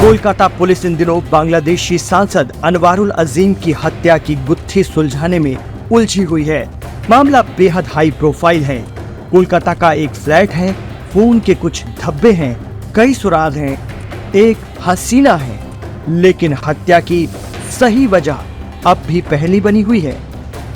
Kolkata police इन दिनों बांग्लादेशी सांसद अनवारुल अजीम की हत्या की गुत्थी सुलझाने में उलझी हुई है। मामला बेहद हाई प्रोफाइल है। कोलकाता का एक फ्लैट है, खून के कुछ धब्बे हैं, कई सुराग हैं, एक हसीना है, लेकिन हत्या की सही वजह अब भी पहली बनी हुई है।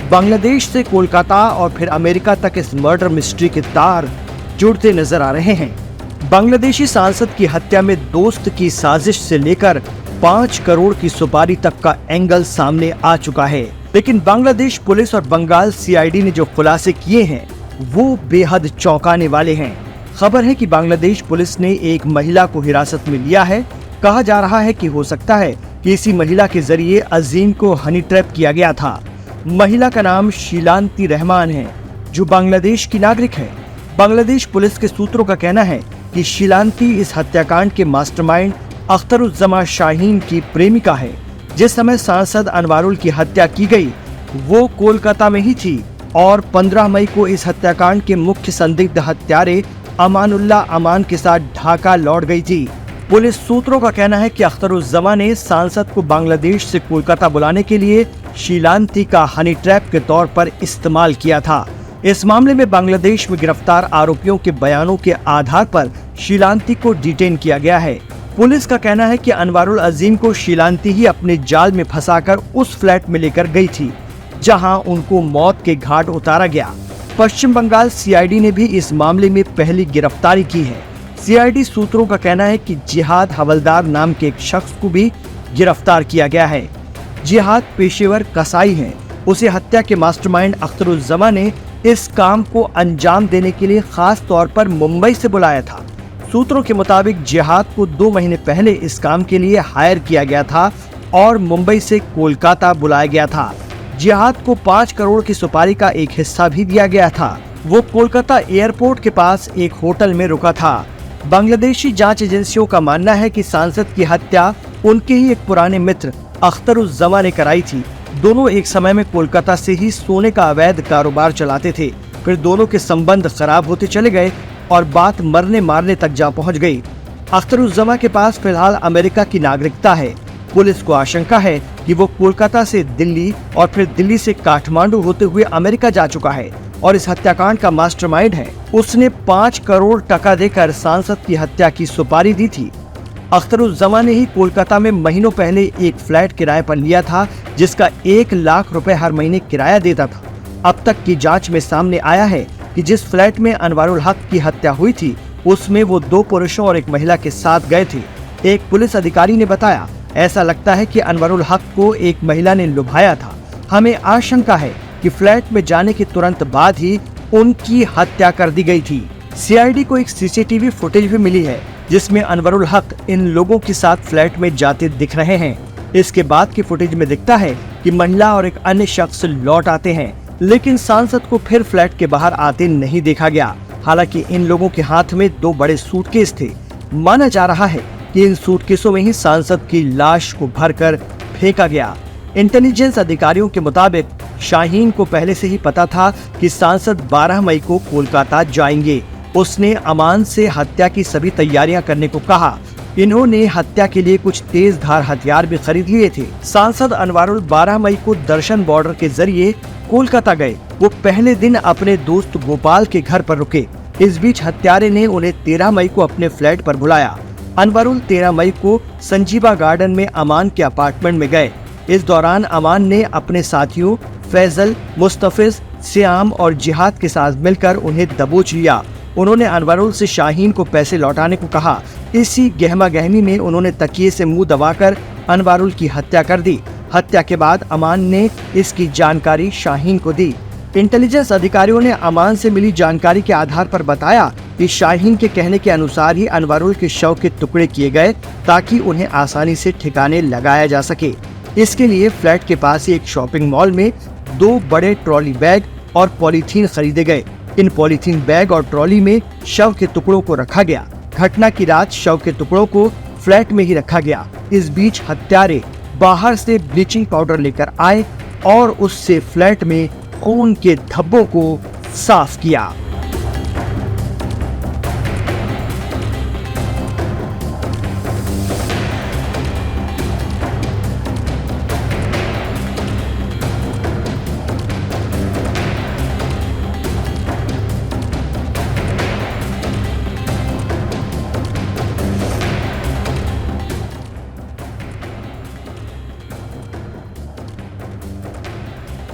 बांग्लादेश से कोलकाता और फिर अमेरिका तक इस मर्डर मिस्ट्री के तार जुड़ते नजर आ रहे हैं। बांग्लादेशी सांसद की हत्या में दोस्त की साजिश से लेकर 5 करोड़ की सुपारी तक का एंगल सामने आ चुका है, लेकिन बांग्लादेश पुलिस और बंगाल सीआईडी ने जो खुलासे किए हैं वो बेहद चौंकाने वाले हैं। खबर है कि बांग्लादेश पुलिस ने एक महिला को हिरासत में लिया है। कहा जा रहा है कि हो सकता है कि इसी महिला के जरिए अजीम को हनी ट्रैप किया गया था। महिला का नाम शीलांती रहमान है, जो बांग्लादेश की नागरिक है। बांग्लादेश पुलिस के सूत्रों का कहना है कि शीलांती इस हत्याकांड के मास्टरमाइंड अख्तरुज्जमा शाहीन की प्रेमिका है। जिस समय सांसद अनवारुल की हत्या की गई वो कोलकाता में ही थी और 15 मई को इस हत्याकांड के मुख्य संदिग्ध हत्यारे अमानुल्ला अमान के साथ ढाका लौट गई थी। पुलिस सूत्रों का कहना है कि अख्तरुज्जमा ने सांसद को बांग्लादेश से कोलकाता बुलाने के लिए शीलांती का हनी ट्रैप के तौर पर इस्तेमाल किया था। इस मामले में बांग्लादेश में गिरफ्तार आरोपियों के बयानों के आधार पर शीलांती को डिटेन किया गया है। पुलिस का कहना है कि अनवारुल अजीम को शीलांती ही अपने जाल में फंसाकर उस फ्लैट में लेकर गई थी, जहां उनको मौत के घाट उतारा गया। पश्चिम बंगाल सीआईडी ने भी इस मामले में पहली गिरफ्तारी की है। सीआईडी सूत्रों का कहना है कि जिहाद हवलदार नाम के एक शख्स को भी गिरफ्तार किया गया है। जिहाद पेशेवर कसाई है। उसे हत्या के मास्टरमाइंड अख्तरुज्जमा ने इस काम को अंजाम देने के लिए खास तौर पर मुंबई से बुलाया था। सूत्रों के मुताबिक जिहाद को 2 महीने पहले इस काम के लिए हायर किया गया था और मुंबई से कोलकाता बुलाया गया था। जिहाद को 5 करोड़ की सुपारी का एक हिस्सा भी दिया गया था। वो कोलकाता एयरपोर्ट के पास एक होटल में रुका था। बांग्लादेशी जांच एजेंसियों का मानना है कि सांसद की हत्या उनके ही एक पुराने मित्र अख्तरुज्जमा ने कराई थी। दोनों एक समय में कोलकाता से ही सोने का अवैध कारोबार चलाते थे। फिर दोनों के संबंध खराब होते चले गए और बात मरने मारने तक जा पहुंच गई। अख्तरुज्जमा के पास फिलहाल अमेरिका की नागरिकता है। पुलिस को आशंका है कि वो कोलकाता से दिल्ली और फिर दिल्ली से काठमांडू होते हुए अमेरिका जा चुका है और इस हत्याकांड का मास्टरमाइंड है। उसने 5 करोड़ टका देकर सांसद की हत्या की सुपारी दी थी। अख्तरुज्जमा ने ही कोलकाता में महीनों पहले एक फ्लैट किराए पर लिया था, जिसका 1 लाख रुपए हर महीने किराया देता था। अब तक की जांच में सामने आया है कि जिस फ्लैट में अनवारुल हक की हत्या हुई थी उसमें वो 2 पुरुषों और एक महिला के साथ गए थे। एक पुलिस अधिकारी ने बताया, ऐसा लगता है कि अनवारुल हक को एक महिला ने लुभाया था। हमें आशंका है कि फ्लैट में जाने के तुरंत बाद ही उनकी हत्या कर दी गई थी। सीआईडी को एक सीसीटीवी फुटेज भी मिली है जिसमें अनवारुल हक इन लोगों के साथ फ्लैट में जाते दिख रहे हैं। इसके बाद की फुटेज में दिखता है कि महिला और एक अन्य शख्स लौट आते हैं, लेकिन सांसद को फिर फ्लैट के बाहर आते नहीं देखा गया। हालांकि इन लोगों के हाथ में 2 बड़े सूटकेस थे। माना जा रहा है कि इन सूटकेसों में ही सांसद की लाश को भरकर फेंका गया। इंटेलिजेंस अधिकारियों के मुताबिक शाहीन को पहले से ही पता था कि सांसद 12 मई को कोलकाता जाएंगे। उसने अमान से हत्या की सभी तैयारियां करने को कहा। इन्होंने हत्या के लिए कुछ तेज धार हथियार भी खरीद लिए थे। सांसद अनवारुल 12 मई को दर्शन बॉर्डर के जरिए कोलकाता गए। वो पहले दिन अपने दोस्त गोपाल के घर पर रुके। इस बीच हत्यारे ने उन्हें 13 मई को अपने फ्लैट पर बुलाया। अनवारुल 13 मई को संजीवा गार्डन में अमान के अपार्टमेंट में गए। इस दौरान अमान ने अपने साथियों फैजल, मुस्तफिज, श्याम और जिहाद के साथ मिलकर उन्हें दबोच लिया। उन्होंने अनवारुल से शाहीन को पैसे लौटाने को कहा। इसी गहमा गहमी में उन्होंने तकिए से मुंह दबाकर अनवारुल की हत्या कर दी। हत्या के बाद अमान ने इसकी जानकारी शाहीन को दी। इंटेलिजेंस अधिकारियों ने अमान से मिली जानकारी के आधार पर बताया कि शाहीन के कहने के अनुसार ही अनवारुल के शव के टुकड़े किए गए ताकि उन्हें आसानी से ठिकाने लगाया जा सके। इसके लिए फ्लैट के पास ही एक शॉपिंग मॉल में 2 बड़े ट्रॉली बैग और पॉलीथीन खरीदे गए। इन पॉलीथीन बैग और ट्रॉली में शव के टुकड़ों को रखा गया। घटना की रात शव के टुकड़ों को फ्लैट में ही रखा गया। इस बीच हत्यारे बाहर से ब्लीचिंग पाउडर लेकर आए और उससे फ्लैट में खून के धब्बों को साफ किया।